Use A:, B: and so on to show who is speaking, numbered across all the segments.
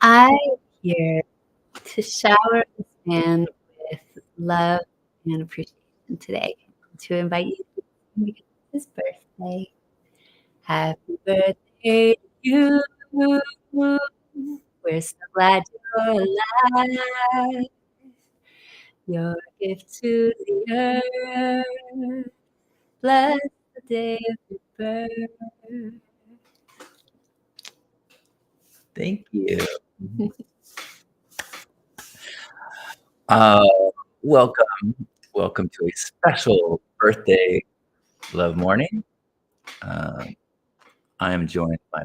A: I'm here to shower this man with love and appreciation today, to invite you to sing because it's his birthday. Happy birthday to you. We're so glad you're alive. Your gift to the earth. Bless the day of your birth.
B: Thank you. Uh, welcome to a special birthday love morning. I am joined by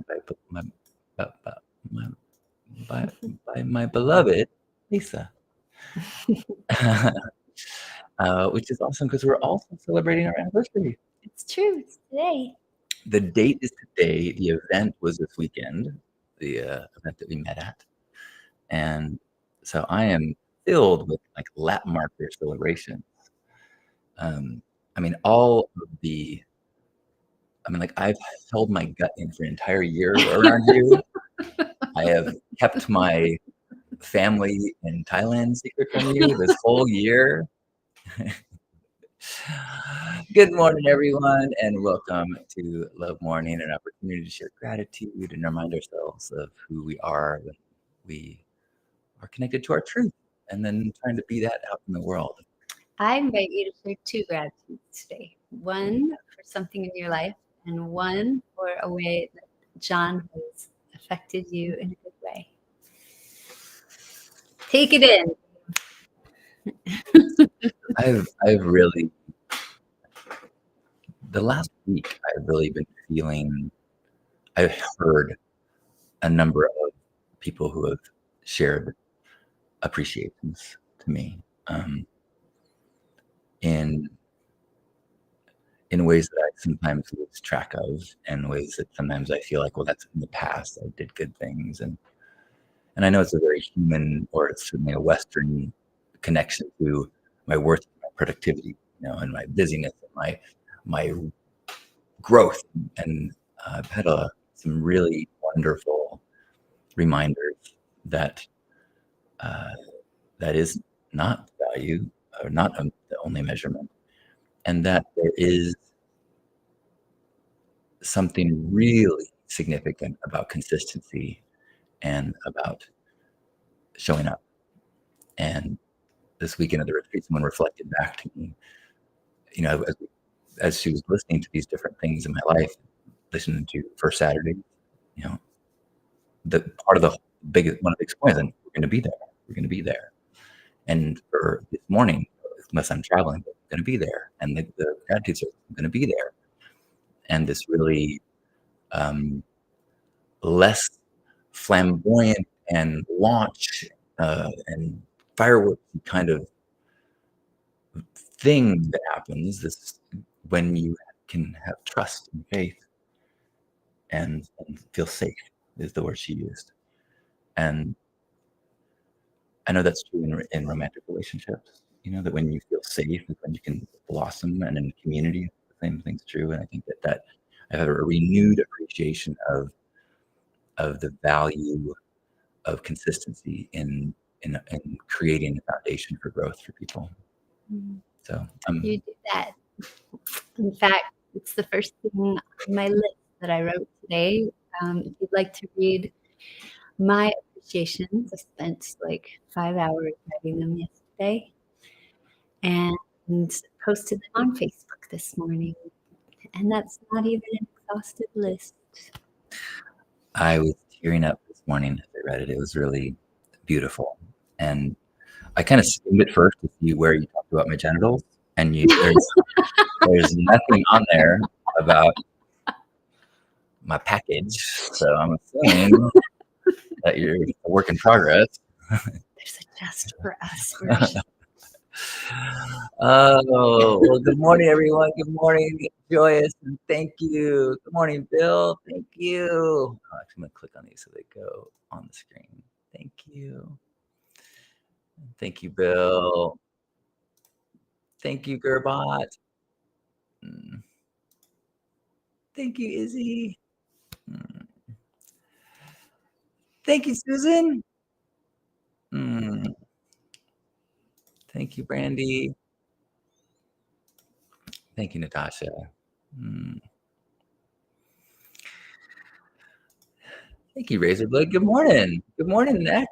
B: my beloved Lisa, which is awesome because we're also celebrating our anniversary.
A: It's true. It's today.
B: The date is today. The event was this weekend, the event that we met at, and so I am filled with like lap marker celebration. I've held my gut in for an entire year around you. I have kept my family in Thailand secret from you this whole year. Good morning, everyone, and welcome to Love Morning, an opportunity to share gratitude and remind ourselves of who we are when we are connected to our truth, and then trying to be that out in the world.
A: I invite you to share 2 gratitudes today. One for something in your life, and one for a way that John has affected you in a good way. Take it in.
B: I've really, the last week, I've really been feeling, I've heard a number of people who have shared appreciations to me in ways that I sometimes lose track of, and ways that sometimes I feel like, well, that's in the past. I did good things, and I know it's a very human, or it's certainly a Western connection to my worth, my productivity, and my busyness, and my growth. And I've had some really wonderful reminders that that is not value, or not the only measurement, and that there is something really significant about consistency and about showing up. And this weekend at the retreat, someone reflected back to me, as she was listening to these different things in my life, listening to First Saturday, the part of one of the biggest points, and we're going to be there. We're going to be there. And for this morning, unless I'm traveling, I'm going to be there. And the gratitude service, I'm going to be there. And this really less flamboyant and launch and fireworks kind of thing that happens when you can have trust and faith and feel safe, is the word she used. And I know that's true in romantic relationships, that when you feel safe is when you can blossom, and in community, the same thing's true. And I think that I have a renewed appreciation of the value of consistency in creating a foundation for growth for people. So
A: you do that. In fact, it's the first thing on my list that I wrote today. If you'd like to read my appreciations, I spent like 5 hours writing them yesterday and posted them on Facebook this morning. And that's not even an exhaustive list.
B: I was tearing up this morning as I read it. It was really beautiful. And I kind of skimmed it first to see where you talked about my genitals. And there's nothing on there about my package. So I'm assuming that you're a work in progress.
A: There's a just for us version.
B: Oh, well, good morning, everyone. Good morning, Joyous, and thank you. Good morning, Bill. Thank you. Oh, actually, I'm going to click on these so they go on the screen. Thank you. Thank you, Bill. Thank you, Gerbot. Thank you, Izzy. Thank you, Susan. Mm. Thank you, Brandy. Thank you, Natasha. Mm. Thank you, Razorblade. Good morning. Good morning, Nick.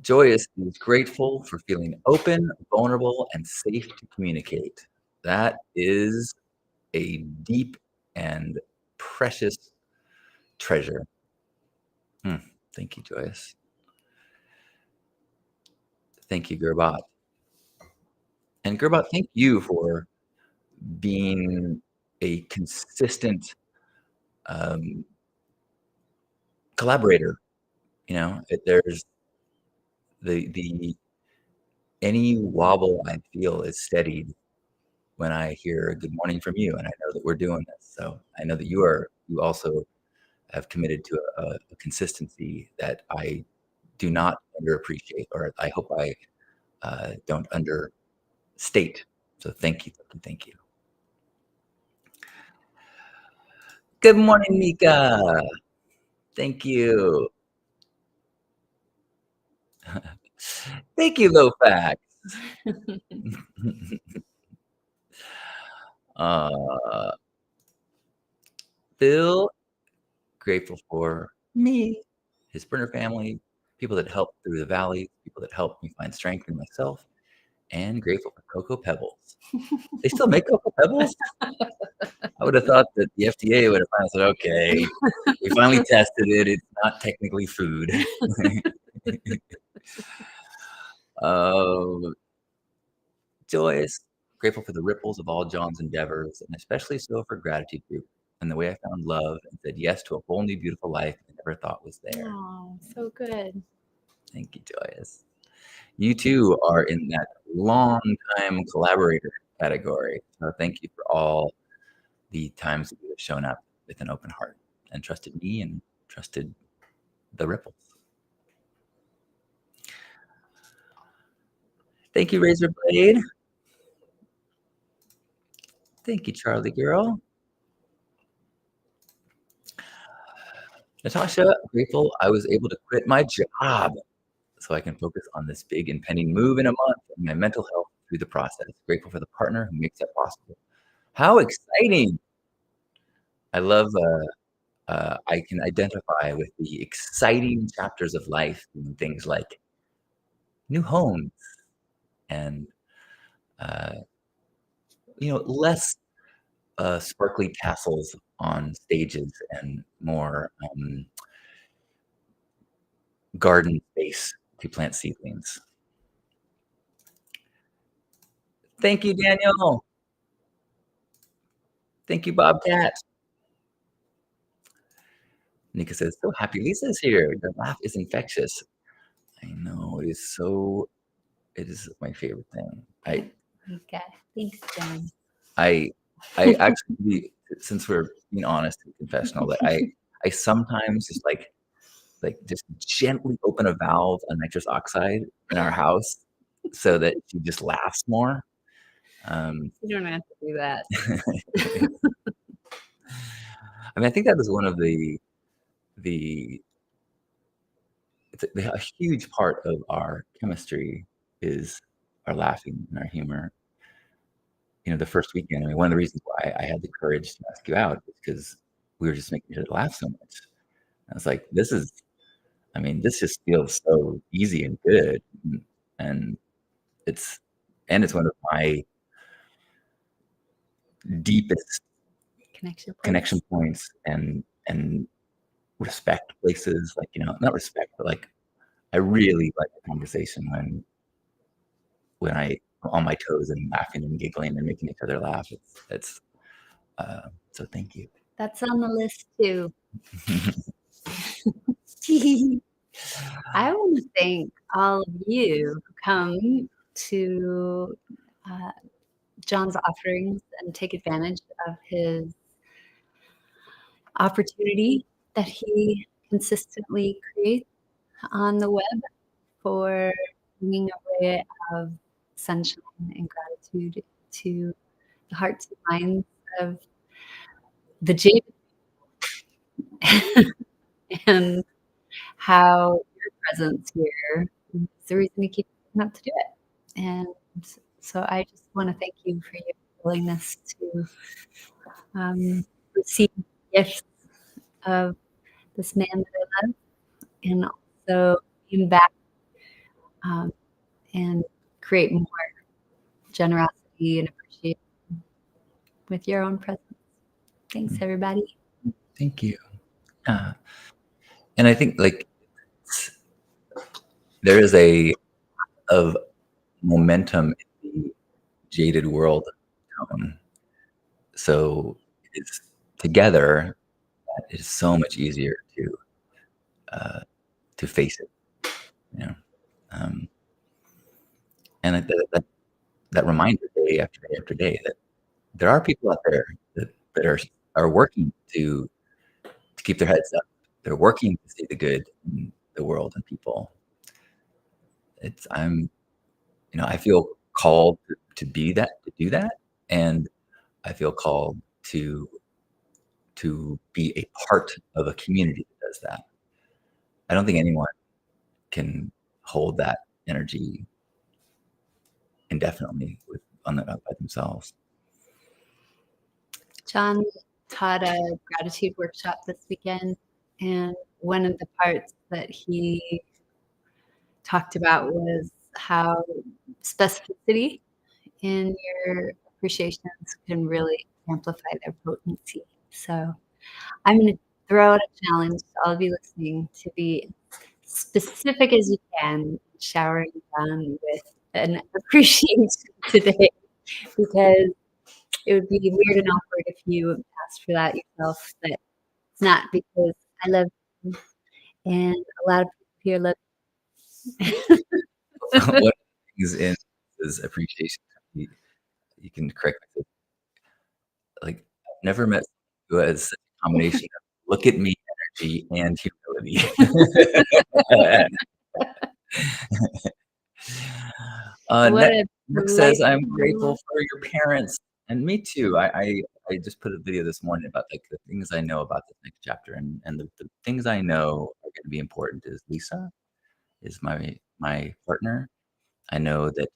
B: Joyous is grateful for feeling open, vulnerable, and safe to communicate. That is a deep and precious treasure. Thank you, Joyous. Thank you, Gerbot. And Gerbot, thank you for being a consistent collaborator. There's the any wobble I feel is steadied when I hear a good morning from you, and I know that we're doing this. So I know that you also have committed to a consistency that I do not underappreciate, or I hope I don't understate. So thank you, thank you, thank you. Good morning, Mika. Thank you. Thank you, Lofax. Bill, grateful for me, his Brenner family, people that helped through the valley, people that helped me find strength in myself, and grateful for Cocoa Pebbles. They still make Cocoa Pebbles? I would have thought that the FDA would have finally said, okay, we finally tested it. It's not technically food. Joyous, grateful for the ripples of all John's endeavors, and especially so for Gratitude Group and the way I found love and said yes to a whole new beautiful life I never thought was there.
A: Oh, so good.
B: Thank you, Joyous. You too are in that long time collaborator category. So thank you for all the times that you have shown up with an open heart and trusted me and trusted the ripples. Thank you, Razorblade. Thank you, Charlie girl. Natasha, grateful I was able to quit my job so I can focus on this big impending move in a month and my mental health through the process. Grateful for the partner who makes that possible. How exciting! I love I can identify with the exciting chapters of life doing things like new homes and less sparkly tassels on stages and more garden space to plant seedlings. Thank you, Daniel. Thank you, Bobcat. Nika says, so happy Lisa's here. Your laugh is infectious. I know, it is my favorite thing.
A: Okay. Thanks, Dan.
B: I actually, since we're being honest and confessional, that I sometimes just just gently open a valve on nitrous oxide in our house so that she just laughs more.
A: You don't have to do that.
B: I mean, I think that is one of a huge part of our chemistry is our laughing and our humor. The first weekend, I mean, one of the reasons why I had the courage to ask you out is because we were just making each other laugh so much. I was like, this just feels so easy and good. And it's one of my deepest connection points and respect places. Not respect, but I really like the conversation when I'm on my toes and laughing and giggling and making each other laugh. It's so thank you.
A: That's on the list too. I want to thank all of you who come to John's offerings and take advantage of his opportunity that he consistently creates on the web for bringing a ray of sunshine and gratitude to the hearts and minds of the jaded and how your presence here is the reason you keep showing up to do it. And so I just want to thank you for your willingness to receive gifts of this man that I love, and also being back um, and create more generosity and appreciation with your own presence. Thanks,
B: Mm,
A: everybody.
B: thank you. Uh, and I think like there is a of momentum in the jaded world. So it's together. It is so much easier uh, to face it. You know, um, and that reminder day after day after day that there are people out there that are working to keep their heads up. They're working to see the good in the world and people. It's I feel called to be that, to do that, and I feel called to be a part of a community that does that. I don't think anyone can hold that energy indefinitely by themselves.
A: John taught a gratitude workshop this weekend, and one of the parts that he talked about was how specificity in your appreciations can really amplify their potency. So I'm going to throw out a challenge to all of you listening to be specific as you can, showering down with an appreciation today, because it would be weird and awkward if you asked for that yourself. But it's not, because I love you, and a lot of people here love you.
B: One of the things in is appreciation. You can correct me. Like, I've never met someone who has such a combination of look at me energy and humility.
A: What
B: Nick
A: a
B: says, "I'm
A: delightful.
B: grateful for your parents." And me too. I just put a video this morning about, like, the things I know about this next chapter, and the things I know are gonna be important is Lisa is my partner. I know that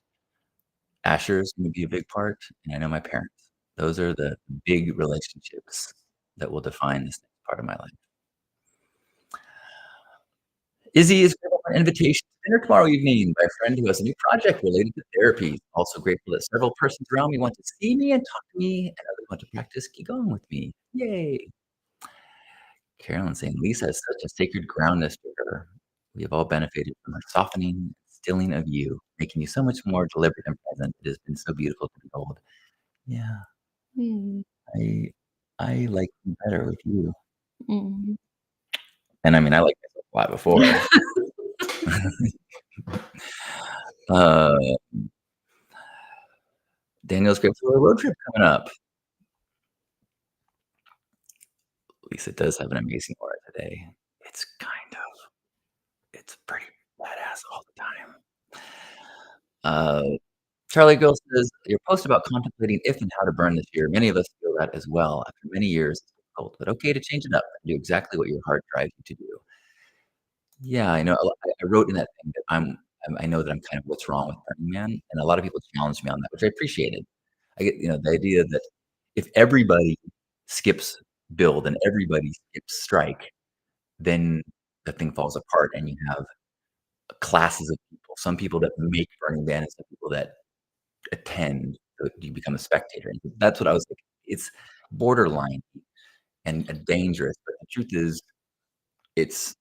B: Asher is gonna be a big part, and I know my parents. Those are the big relationships that will define this next part of my life. Izzy is grateful for an invitation to dinner tomorrow evening by a friend who has a new project related to therapy. Also grateful that several persons around me want to see me and talk to me, and others want to practice Qigong with me. Yay. Carolyn saying, Lisa is such a sacred groundness to her. We have all benefited from her softening, stilling of you, making you so much more deliberate and present. It has been so beautiful to behold. Yeah,
A: Mm,
B: I I like you better with you.
A: mm.
B: And I mean, I liked myself a lot before. Uh, Daniel's grateful for a road trip coming up. Lisa does have an amazing aura today. It's pretty badass all the time. Uh, Charlie Gill says, your post about contemplating if and how to burn this year. Many of us feel that as well. After many years, it's difficult, but okay to change it up and do exactly what your heart drives you to do. Yeah, I know. I wrote in that thing that I know that I'm kind of what's wrong with Burning Man, and a lot of people challenged me on that, which I appreciated. I get, the idea that if everybody skips build and everybody skips strike, then the thing falls apart and you have classes of people. Some people that make Burning Man and some people that attend, so you become a spectator. And that's what I was like. It's borderline and dangerous, but the truth is, it's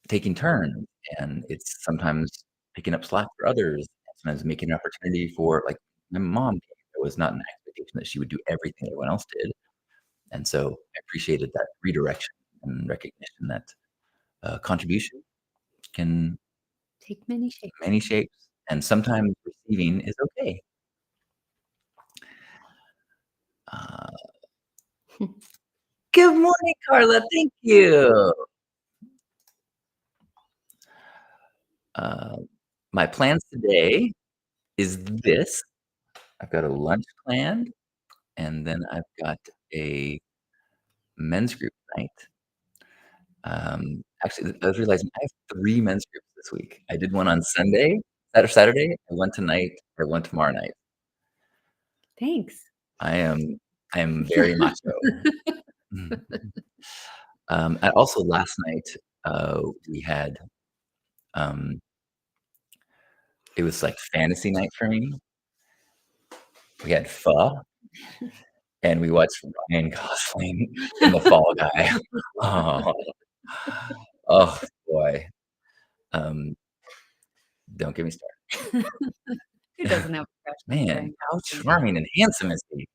B: taking turns, and it's sometimes picking up slack for others, sometimes making an opportunity for, like, my mom. There was not an expectation that she would do everything everyone else did, and so I appreciated that redirection and recognition that contribution can
A: Take many shapes.
B: many shapes, and sometimes receiving is okay. Uh, Good morning, Carla. Thank you. Uh, my plans today is this. I've got a lunch planned, and then I've got a men's group night. Actually, I was realizing I have 3 men's groups this week. I did one on Sunday, Saturday, I went tonight, I went tomorrow night.
A: Thanks.
B: I am very macho. Mhm. And also last night, we had, um it was like fantasy night for me. We had pho, and we watched Ryan Gosling in The Fall Guy. Oh, oh boy. Um, don't get me started.
A: Who doesn't have a crush on
B: Man,
A: Ryan
B: how
A: Gosling?
B: charming and handsome is he?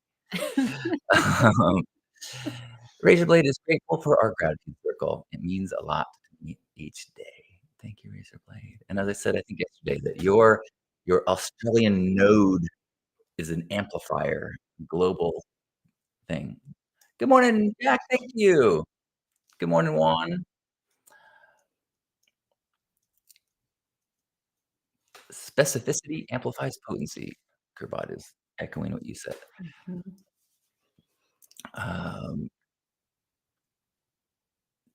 B: Um, Razor Blade is grateful for our gratitude circle. It means a lot to me each day. Thank you, Razor Blade. And as I said, I think yesterday, that your Australian node is an amplifier, global thing. Good morning, Jack. Thank you. Good morning, Juan. Specificity amplifies potency. Kerbot is echoing what you said.
A: Mhm.
B: Um,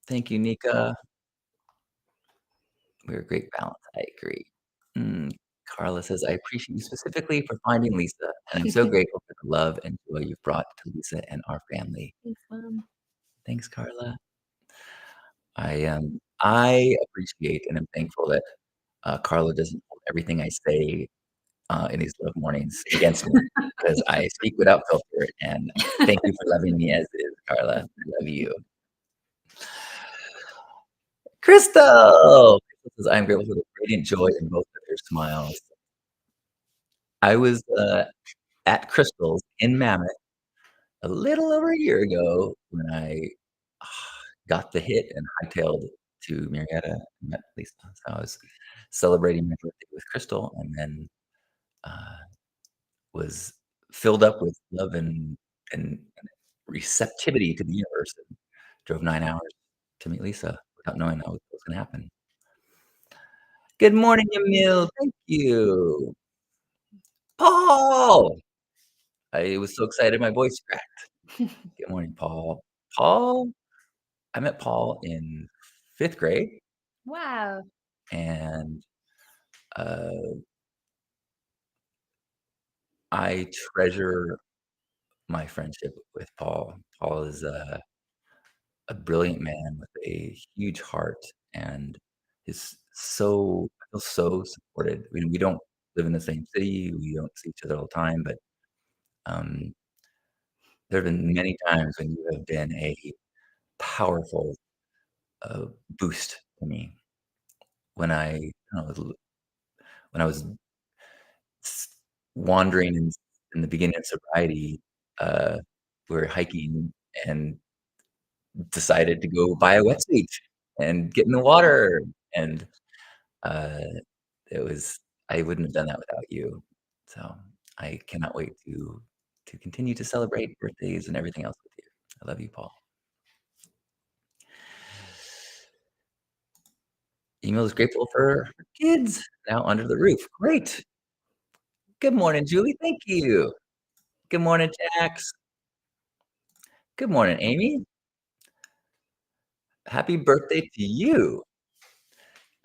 B: Thank you, Nika. We're a great balance. I agree. Mm, Carla says, I appreciate you specifically for finding Lisa, and I'm so grateful for the love and joy you've brought to Lisa and our family.
A: Thanks, Mom.
B: Thanks, Carla. I appreciate and am thankful that Carla doesn't hold everything I say in these love mornings against me, because I speak without filter. And thank you for loving me as is, Carla. I love you. Crystal! Crystal says, I'm grateful for the radiant joy in both of your smiles. I was at Crystal's in Mammoth a little over a year ago when I got the hit and hightailed to Marietta and met Lisa. So I was celebrating my birthday with Crystal, and then was filled up with love and receptivity to the universe, and drove 9 hours to meet Lisa without knowing that was what was gonna happen. Good morning, Emil. Thank you. Paul! I was so excited my voice cracked. Good morning, Paul. Paul I met Paul in 5th grade,
A: Wow.
B: and, uh, I treasure my friendship with Paul. Paul is a brilliant man with a huge heart, and is so I feel so supported. I mean, we don't live in the same city, we don't see each other all the time, but, um, there have been many times when you have been a powerful, boost to me. When I was when I was s wandering in the beginning of sobriety, uh, we were hiking and decided to go buy a wetsuit and get in the water, and, uh, it was I wouldn't have done that without you. So, I cannot wait to continue to celebrate birthdays and everything else with you. I love you, Paul. Emil is grateful for her kids now under the roof. Great. Good morning, Julie. Thank you. Good morning, Jax. Good morning, Amy. Happy birthday to you.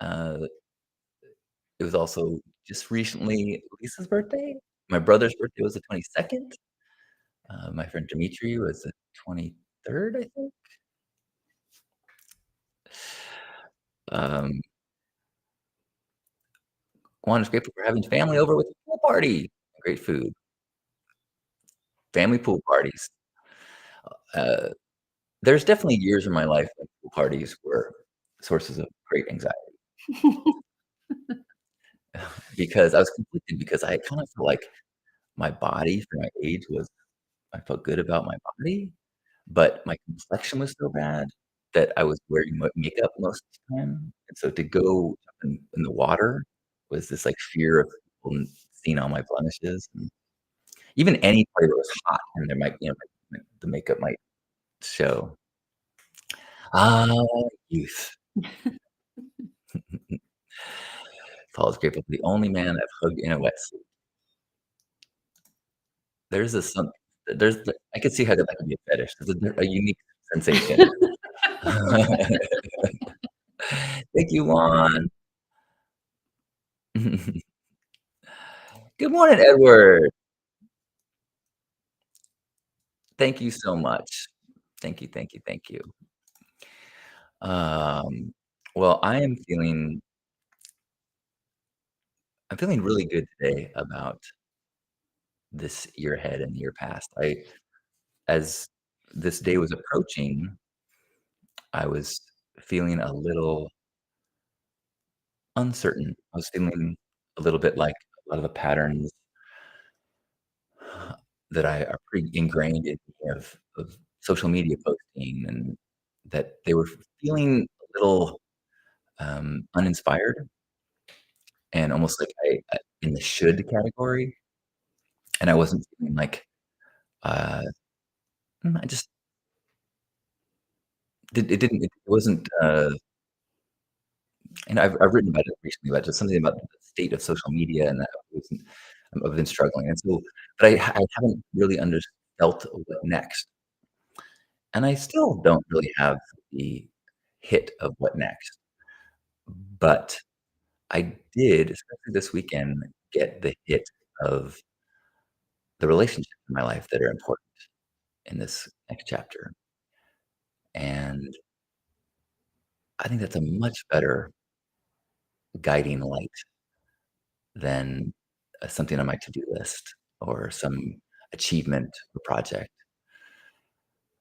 B: Uh, it was also just recently Lisa's birthday. My brother's birthday was the 22nd. My friend Dimitri was the 23rd, I think. Um, Juan is grateful for having family over with a pool party. Great food. Family pool parties. Uh, there's definitely years in my life when pool parties were sources of great anxiety, because I was conflicted, because I kind of felt like my body for my age was I felt good about my body, but my complexion was so bad that I was wearing makeup most of the time, and so to go in the water was this, like, fear of people seeing all my blemishes, and even any party that was hot and there might, the makeup might show. Ah, youth. Paul is grateful for the only man I've hugged in a wetsuit. There's a some there's I could see how that could be a fetish. There's a unique sensation. Thank you, Juan. Good morning, Edward. Thank you so much. Thank you, thank you, thank you. Um, well, I'm feeling really good today about this year ahead and year past. As this day was approaching, I was feeling a little uncertain. I was feeling a little bit like a lot of the patterns that I are pretty ingrained in me of social media posting and that they were feeling a little, uninspired and almost like I in the should category, and I wasn't feeling like, uh, I just it wasn't, and I've written about it recently, about just something about the state of social media and that I've been struggling, and so but I haven't really felt what next, and I still don't really have the hit of what next, but I did, especially this weekend, get the hit of the relationships in my life that are important in this next chapter, and I think that's a much better guiding light than, something on my to-do list or some achievement or project.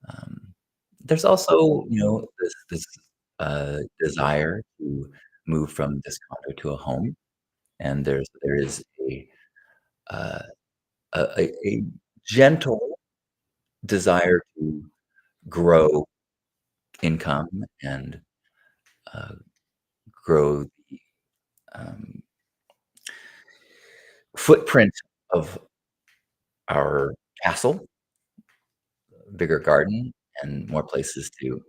B: Um, there's also, this desire to move from this condo to a home, and there is uh, a gentle desire to grow income and, uh, grow the, um, footprint of our castle, bigger garden, and more places to,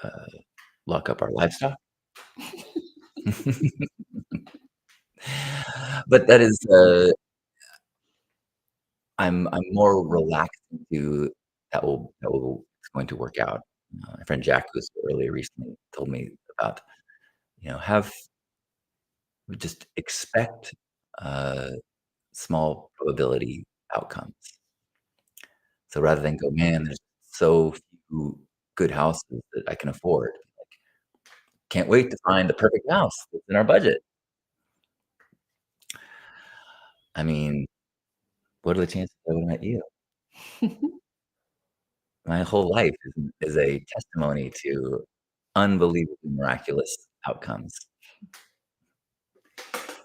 B: uh, lock up our livestock. But that is, I'm more relaxed to that will it's going to work out. My friend Jack, who's earlier recently told me about, have just expect, uh, small probability outcomes. So rather than go, "Man, there's so few good houses that I can afford. Can't wait to find the perfect house that's in our budget." I mean, what are the chances I would've met you? My whole life is a testimony to unbelievably miraculous outcomes.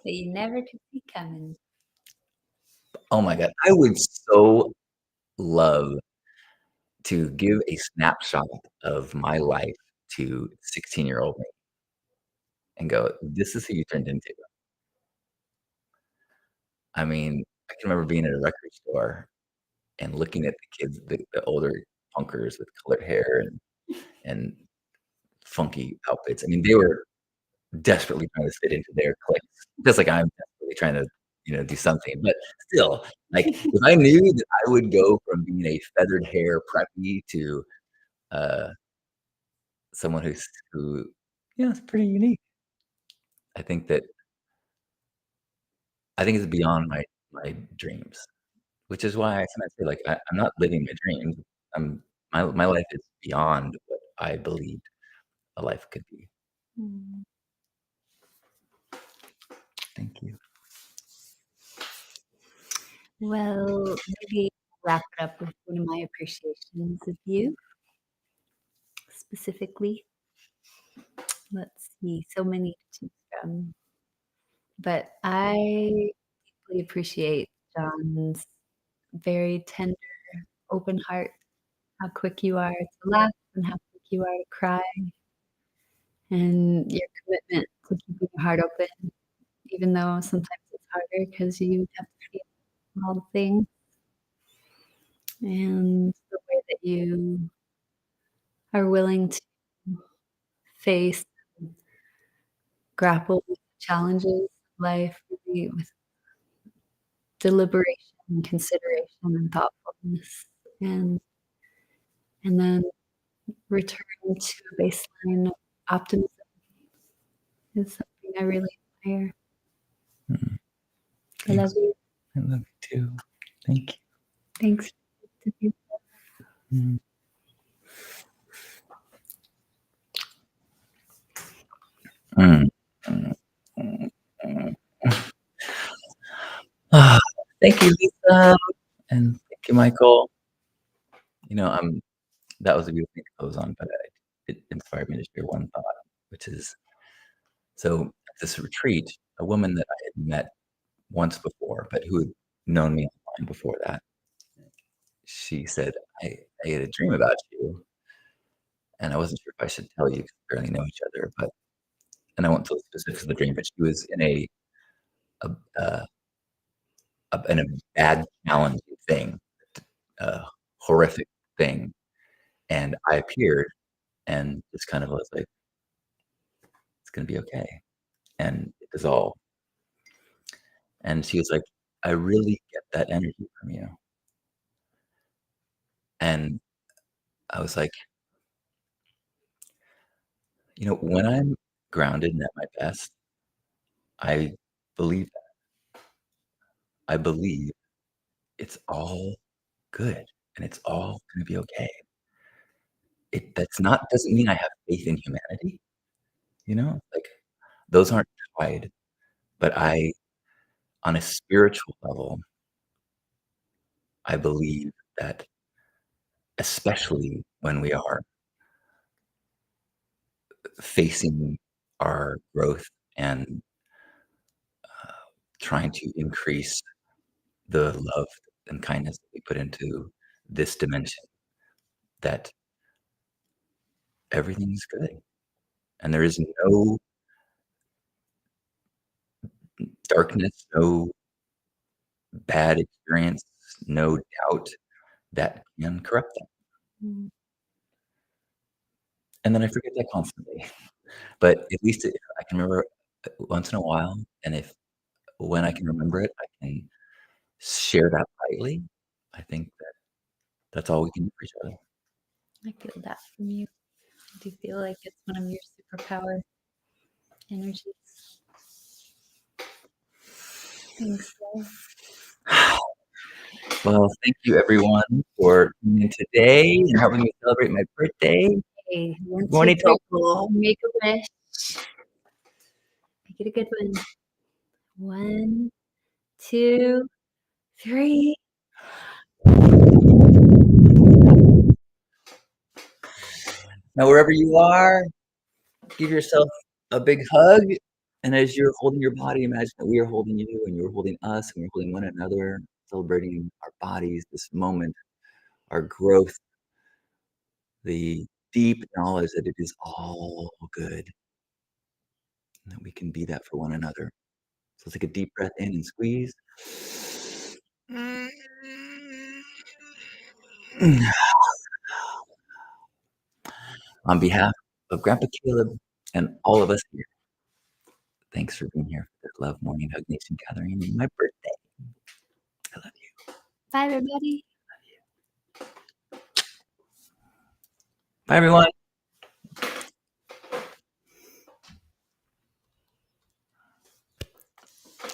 A: That you never could see coming.
B: Oh my god, I would so love to give a snapshot of my life to 16-year-old me and go, "This is who you turned into." I mean, I can remember being at a record store and looking at the kids, the older punkers with colored hair and funky outfits. I mean, they were desperately trying to fit into their cliques, just like I'm desperately trying to, do something. But still, like, if I knew that I would go from being a feathered hair preppy to, uh, someone who, yeah, is pretty unique. I think that I think it's beyond my dreams, which is why I sometimes feel like I'm not living my dreams. My life is beyond what I believed a life could be.
A: Mm.
B: Thank you.
A: Well, maybe wrap it up with one of my appreciations of you specifically. Let's see, so many to choose from, but I deeply appreciate John's very tender, open heart, how quick you are to laugh and how quick you are to cry, and your commitment to keeping your heart open, even though sometimes it's harder because you have to feel all the things, and the way that you are willing to face and grapple with challenges of life really with deliberation and consideration and thoughtfulness, and and then return to a baseline of optimism is something I really admire.
B: Mm.
A: I love you.
B: I love you too. Thank you.
A: Thanks.
B: Mm. Mm. Mm. Mm. Mm. Ah, thank you, Lisa, and thank you, Michael. That was a beautiful thing to close on, but it inspired me to share one thought, which is, so at this retreat, a woman that I had met once before, but who had known me online before that, she said, I had a dream about you, and I wasn't sure if I should tell you because we barely know each other, and I won't tell the specifics of the dream, but she was in a, uh, in a bad, challenging thing, a horrific thing, and I appeared and just kind of was like, "It's gonna be okay," and it dissolved. And she was like, "I really get that energy from you." And I was like, when I'm grounded and at my best, I believe that. I believe it's all good and it's all gonna be okay. That's not doesn't mean I have faith in humanity, like, those aren't tied, but on a spiritual level, I believe that especially when we are facing our growth and, uh, trying to increase the love and kindness that we put into this dimension, that everything's good, and there is no darkness, no bad experience, no doubt that can corrupt them.
A: Mm.
B: And then I forget that constantly, but at least if I can remember once in a while, and if when I can remember it, I can share that lightly. I think that that's all we can do for each other.
A: I feel that from you. I do feel like it's one of your superpower energies. Thanks, love.
B: Well, thank you everyone for tuning in today and helping me celebrate my birthday.
A: Hey,
B: Good morning, Topol.
A: make a wish. Make it a good one. 1, 2, 3.
B: Now, wherever you are, give yourself a big hug. And as you're holding your body, imagine that we are holding you and you're holding us and we're holding one another, celebrating our bodies, this moment, our growth, the deep knowledge that it is all good and that we can be that for one another. So take a deep breath in and squeeze. On behalf of Grandpa Caleb and all of us here, thanks for being here for the Love Morning Hug Nation gathering on my birthday. I love you.
A: Bye, everybody.
B: Bye, everyone.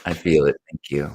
B: I feel it. Thank you.